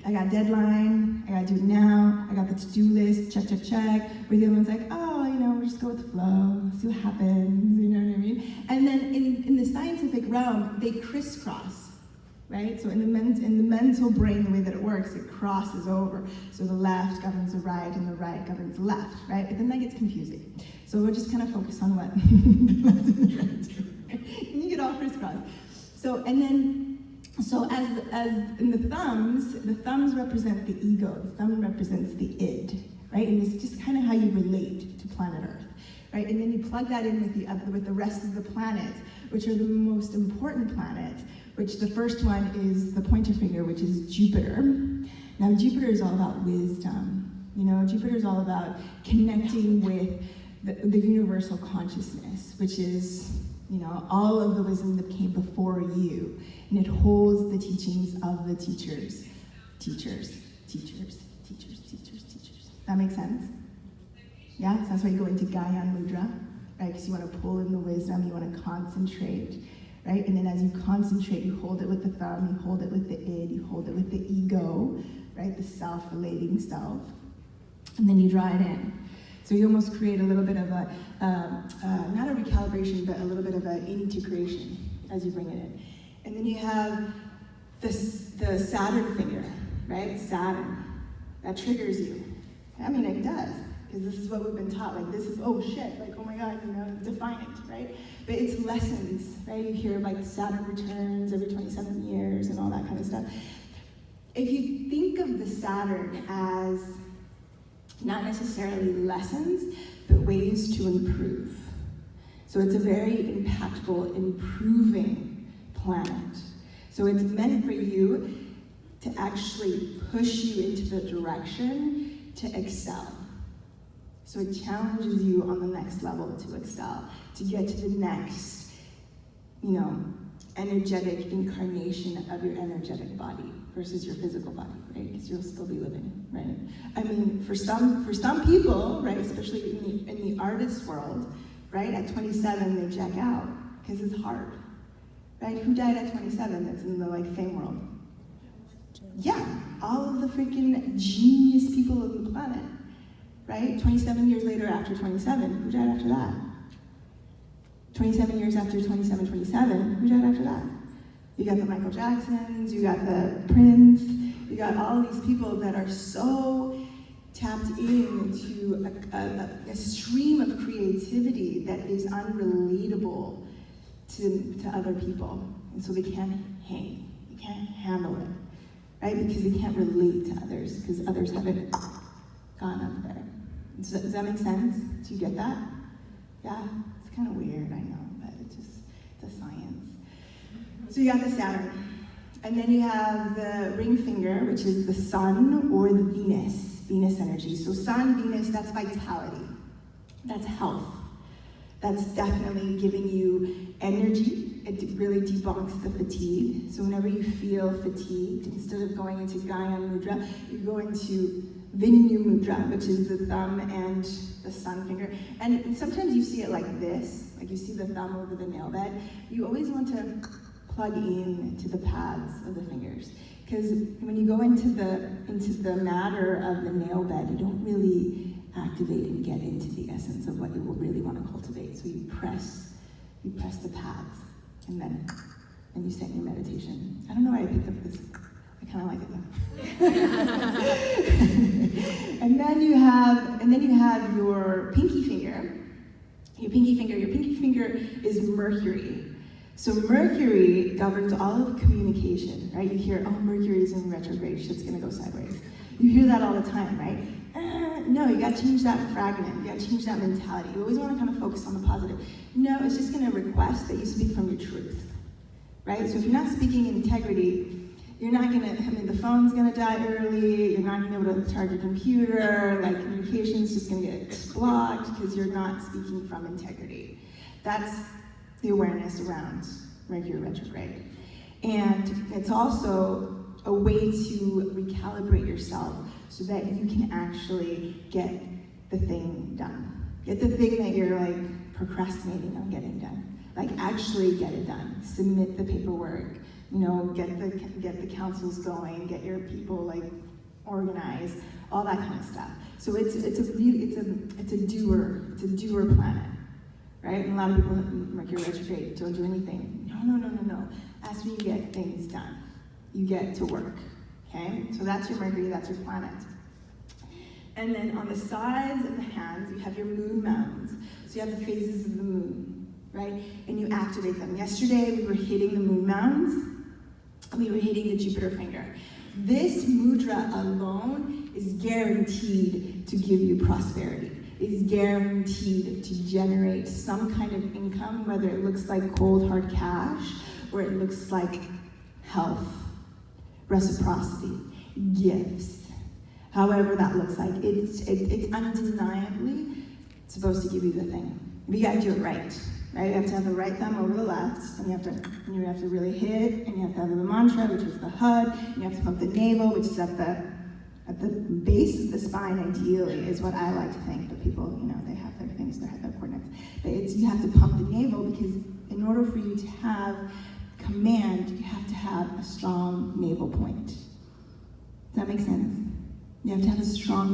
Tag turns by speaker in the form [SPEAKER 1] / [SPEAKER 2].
[SPEAKER 1] I got deadline, I gotta do it now, I got the to-do list, check, check, check. Where the other one's like, oh, we'll just go with the flow, see what happens, you know what I mean? And then in the scientific realm, they crisscross, right? So in the mental brain, the way that it works, it crosses over. So the left governs the right, and the right governs the left, right? But then that gets confusing. So we'll just kind of focus on what the left and the right do. And you get all crisscrossed. So as in the thumbs represent the ego. The thumb represents the id, right? And it's just kind of how you relate to planet Earth, right? And then you plug that in with the rest of the planets, which are the most important planets. Which the first one is the pointer finger, which is Jupiter. Now Jupiter is all about wisdom. Jupiter is all about connecting with the universal consciousness, which is all of the wisdom that came before you. And it holds the teachings of the teachers. That makes sense? Yeah, so that's why you go into Gyan Mudra, right? Because you want to pull in the wisdom, you want to concentrate, right? And then as you concentrate, you hold it with the thumb, you hold it with the id, you hold it with the ego, right? The self-relating self. And then you draw it in. So you almost create a little bit of a, not a recalibration, but a little bit of an integration as you bring it in. And then you have the Saturn finger, right? Saturn. That triggers you. I mean, it does, because this is what we've been taught. Like, this is, oh shit, like, oh my God, defiant, right? But it's lessons, right? You hear like Saturn returns every 27 years and all that kind of stuff. If you think of the Saturn as not necessarily lessons, but ways to improve. So it's a very impactful, improving planet. So it's meant for you to actually push you into the direction to excel. So it challenges you on the next level to excel, to get to the next, energetic incarnation of your energetic body versus your physical body, right? Because you'll still be living, right? I mean, for some people, right, especially in the artist world, right, at 27 they check out because it's hard, right? Who died at 27 that's in the fame world? Yeah, all of the freaking genius people on the planet, right? 27 years later after 27, who died after that? 27 years after 27, who died after that? You got the Michael Jacksons, you got the Prince, you got all these people that are so tapped into a stream of creativity that is unrelatable to other people. And so they can't hang, they can't handle it, right? Because they can't relate to others, because others haven't gone up there. Does that make sense? Do you get that? Yeah? It's kind of weird, I know, but it's a science. So you got the Saturn. And then you have the ring finger, which is the sun or the Venus energy. So sun, Venus, that's vitality. That's health. That's definitely giving you energy. It really debunks the fatigue. So whenever you feel fatigued, instead of going into Gyan Mudra, you go into Vinyu Mudra, which is the thumb and the sun finger. And sometimes you see it like this, like you see the thumb over the nail bed. You always want to plug in to the pads of the fingers. Because when you go into the matter of the nail bed, you don't really activate and get into the essence of what you will really want to cultivate. So you press the pads, and then you set your meditation. I don't know why I picked up this. I kind of like it though. and then you have your pinky finger. Your pinky finger is Mercury. So Mercury governs all of communication, right? You hear, oh, Mercury's in retrograde, shit's gonna go sideways. You hear that all the time, right? No, you gotta change that fragment, you gotta change that mentality. You always wanna kind of focus on the positive. No, it's just gonna request that you speak from your truth, right? So if you're not speaking in integrity, you're not gonna, the phone's gonna die early, you're not gonna be able to charge your computer, communication's just gonna get blocked because you're not speaking from integrity. That's the awareness around Mercury retrograde. And it's also a way to recalibrate yourself so that you can actually get the thing done. Get the thing that you're procrastinating on getting done. Actually get it done. Submit the paperwork, You know, get the councils going, get your people like organized, all that kind of stuff. So it's a doer planet, right? And a lot of people in Mercury retrograde don't do anything. No. That's when you get things done. You get to work, okay? So that's your Mercury, that's your planet. And then on the sides of the hands, you have your moon mountains. So you have the phases of the moon, right? And you activate them. Yesterday, we were hitting the moon mountains. We were hitting the Jupiter finger. This mudra alone is guaranteed to give you prosperity. Is guaranteed to generate some kind of income, whether it looks like cold hard cash, or it looks like health, reciprocity, gifts. However that looks like, it's undeniably supposed to give you the thing. But you gotta do it right. Right? You have to have the right thumb over the left, and you have to really hit, and you have to have the mantra, which is the HUD, and you have to pump the navel, which is at the base of the spine, ideally, is what I like to think. But people, you know, they have their things, they have their coordinates. But you have to pump the navel, because in order for you to have command, you have to have a strong navel point. Does that make sense? You have to have a strong